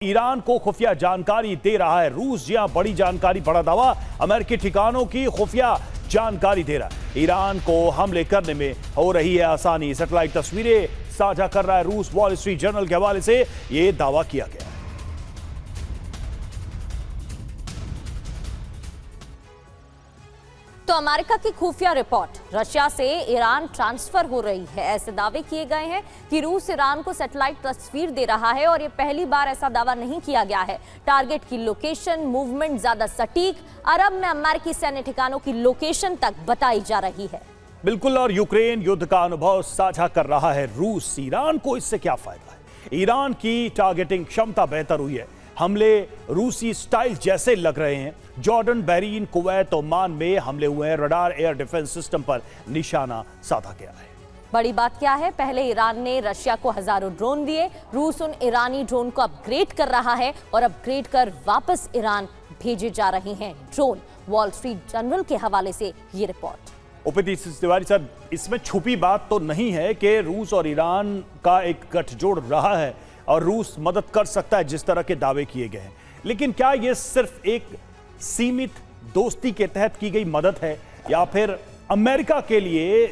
Iran को खुफिया जानकारी दे रहा है रूस। जी हां, बड़ी जानकारी, बड़ा दावा, अमेरिकी ठिकानों की खुफिया जानकारी दे रहा है। ईरान को हमले करने में हो रही है आसानी। सैटेलाइट तस्वीरें साझा कर रहा है रूस। वॉल स्ट्रीट जर्नल के हवाले से यह दावा किया गया है। तो अमेरिका की खुफिया रिपोर्ट, रशिया से ईरान ट्रांसफर हो रही है। ऐसे दावे किए गए हैं कि रूस ईरान को सैटेलाइट तस्वीर दे रहा है और ये पहली बार ऐसा दावा नहीं किया गया है। टारगेट की लोकेशन, मूवमेंट ज्यादा सटीक, अरब में अमेरिकी सैन्य ठिकानों की लोकेशन तक बताई जा रही है। बिल्कुल, और यूक्रेन युद्ध का अनुभव साझा कर रहा है रूस। ईरान को इससे क्या फायदा है? ईरान की टारगेटिंग क्षमता बेहतर हुई है। हमले रूसी स्टाइल जैसे लग रहे हैं। जॉर्डन, बहरीन, कुवैत, ओमान में हमले हुए हैं। रडार एयर डिफेंस सिस्टम पर निशाना साधा गया है। बड़ी बात क्या है? पहले ईरान ने रशिया को हजारों ड्रोन दिए। रूस उन ईरानी ड्रोन को अपग्रेड कर रहा है और अपग्रेड कर वापस ईरान भेजे जा रहे हैं ड्रोन। वॉल स्ट्रीट जर्नल के हवाले से ये रिपोर्ट। उपेंद्र तिवारी सर, इसमें छुपी बात तो नहीं है कि रूस और ईरान का एक गठजोड़ रहा है और रूस मदद कर सकता है जिस तरह के दावे किए गए हैं, लेकिन क्या यह सिर्फ एक सीमित दोस्ती के तहत की गई मदद है या फिर अमेरिका के लिए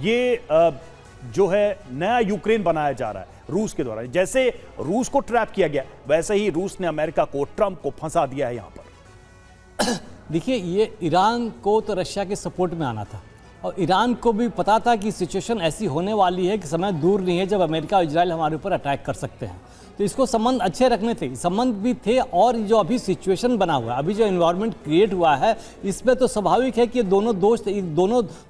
ये जो है नया यूक्रेन बनाया जा रहा है रूस के द्वारा? जैसे रूस को ट्रैप किया गया वैसे ही रूस ने अमेरिका को, ट्रंप को फंसा दिया है यहां पर। देखिए, ये ईरान को तो रशिया के सपोर्ट में आना था और ईरान को भी पता था कि सिचुएशन ऐसी होने वाली है कि समय दूर नहीं है जब अमेरिका और इजराइल हमारे ऊपर अटैक कर सकते हैं। तो इसको संबंध अच्छे रखने थे, संबंध भी थे। और जो अभी सिचुएशन बना हुआ है, अभी जो एनवायरनमेंट क्रिएट हुआ है, इसमें तो स्वाभाविक है कि दोनों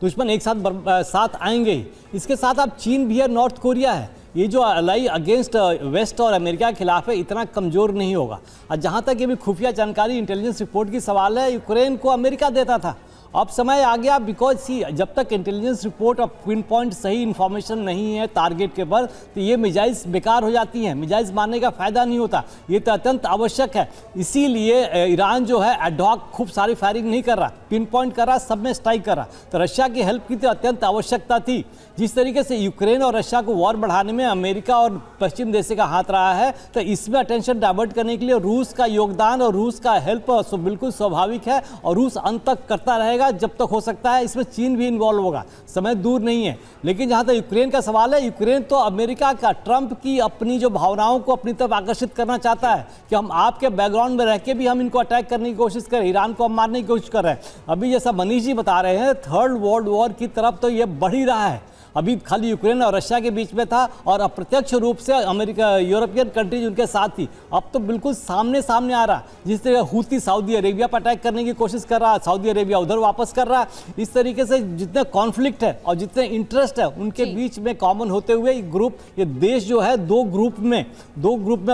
दुश्मन एक साथ आएंगे ही। इसके साथ अब चीन भी है, नॉर्थ कोरिया है। ये जो अलाई अगेंस्ट वेस्ट और अमेरिका के खिलाफ है, इतना कमज़ोर नहीं होगा। और जहाँ तक ये भी खुफिया जानकारी, इंटेलिजेंस रिपोर्ट की सवाल है, यूक्रेन को अमेरिका देता था, अब समय आ गया। बिकॉज जब तक इंटेलिजेंस रिपोर्ट और पिन पॉइंट सही इंफॉर्मेशन नहीं है टारगेट के पर, तो ये मिजाइल्स बेकार हो जाती हैं। मिजाइल्स मारने का फायदा नहीं होता, ये तो अत्यंत आवश्यक है। इसीलिए ईरान जो है एडहॉक खूब सारी फायरिंग नहीं कर रहा, पिन पॉइंट कर रहा, सब में स्ट्राइक कर रहा। तो रशिया की हेल्प की तो अत्यंत आवश्यकता थी। जिस तरीके से यूक्रेन और रशिया को वॉर बढ़ाने में अमेरिका और पश्चिम देश का हाथ रहा है, तो इसमें अटेंशन डाइवर्ट करने के लिए रूस का योगदान और रूस का हेल्प बिल्कुल स्वाभाविक है और रूस अंत तक करता रहेगा जब तक हो सकता है। इसमें चीन भी इन्वॉल्व होगा, समय दूर नहीं है। लेकिन जहां तक यूक्रेन का सवाल है, यूक्रेन तो अमेरिका का, ट्रंप की अपनी जो भावनाओं को अपनी तरफ आकर्षित करना चाहता है कि हम आपके बैकग्राउंड में रह के भी हम इनको अटैक करने की कोशिश करें, ईरान को हम मारने की कोशिश कर रहे हैं। अभी जैसा मनीष जी बता रहे हैं, थर्ड वर्ल्ड वॉर की तरफ तो ये बढ़ ही रहा है। अभी खाली यूक्रेन और रशिया के बीच में था और अप्रत्यक्ष रूप से अमेरिका, यूरोपियन कंट्रीज उनके साथ थी। अब तो बिल्कुल सामने सामने आ रहा। जिस तरह हूती सऊदी अरेबिया पर अटैक करने की कोशिश कर रहा है, सऊदी अरेबिया उधर वापस कर रहा है। इस तरीके से जितने कॉन्फ्लिक्ट है और जितने इंटरेस्ट है उनके बीच में कॉमन होते हुए ये देश जो है दो ग्रुप में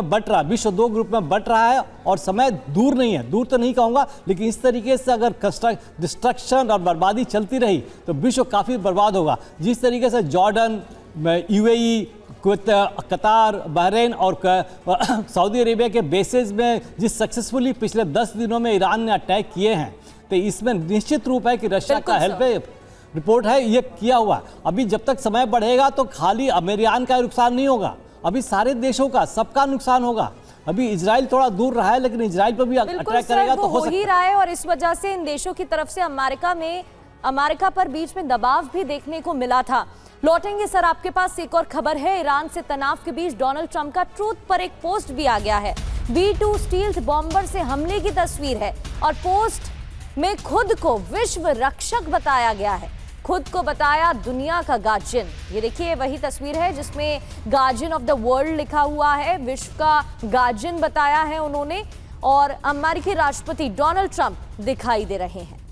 बट रहा, विश्व दो ग्रुप में बट रहा है। और समय दूर नहीं है, दूर तो नहीं कहूँगा, लेकिन इस तरीके से अगर डिस्ट्रक्शन और बर्बादी चलती रही तो विश्व काफ़ी बर्बाद होगा। जिस तरीके से जॉर्डन, यूएई, कतार, बहरीन और सऊदी अरेबिया के बेसेस में जिस सक्सेसफुली पिछले 10 दिनों में ईरान ने अटैक किए हैं, तो इसमें निश्चित रूप है कि रशिया का हेल्प रिपोर्ट है ये किया हुआ। अभी जब तक समय बढ़ेगा तो खाली अमेरिकान का नुकसान नहीं होगा, अभी सारे देशों का, सबका नुकसान होगा। अभी इजराइल थोड़ा दूर रहा है, लेकिन इजराइल पर भी अटैक करेगा तो हो ही रहा है। और इस वजह से इन देशों की तरफ से अमेरिका पर बीच में दबाव भी देखने को मिला था। लौटेंगे सर, आपके पास एक और खबर है। ईरान से तनाव के बीच डोनाल्ड ट्रंप का ट्रूथ पर एक पोस्ट भी आ गया है। B-2 स्टील्थ बॉम्बर से हमले की तस्वीर है और पोस्ट में खुद को विश्व रक्षक बताया गया है, खुद को बताया दुनिया का गार्जियन। ये देखिए, वही तस्वीर है जिसमें गार्जियन ऑफ द वर्ल्ड लिखा हुआ है, विश्व का गार्जियन बताया है उन्होंने। और अमेरिकी राष्ट्रपति डोनाल्ड ट्रंप दिखाई दे रहे हैं।